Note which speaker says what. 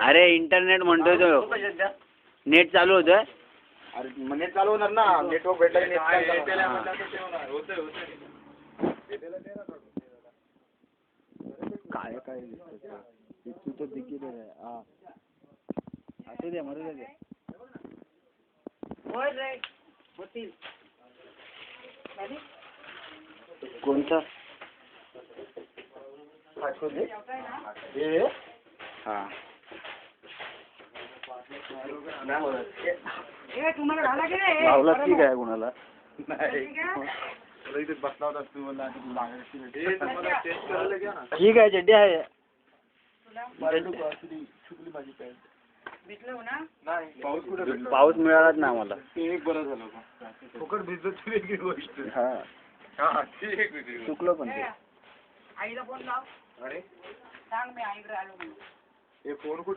Speaker 1: अरे इंटरनेट म्हणतोय तो, नेट चालू होतोय.
Speaker 2: अरे नेट चालू होणार ना, नेटवर्क भेटला की
Speaker 1: काय काय तू तर दिकी रे. हा असू दे, मरू दे. कोणता हा लावलाच की काय कोणाला
Speaker 2: बसला होता तू मला
Speaker 1: ठीक आहे, चड्डी आहे.
Speaker 2: चुकली माझी पॅन्ट. पाऊस कुठे भेटला?
Speaker 1: पाऊस मिळालाच ना आम्हाला.
Speaker 2: ते एक बरं झालं. फुकट भिजत वेगळी गोष्ट.
Speaker 1: हा चुकलो पण ते.
Speaker 3: आईला फोन लाव.
Speaker 2: अरे
Speaker 3: सांग मी आईकडे आलो.
Speaker 2: हे फोन कुठे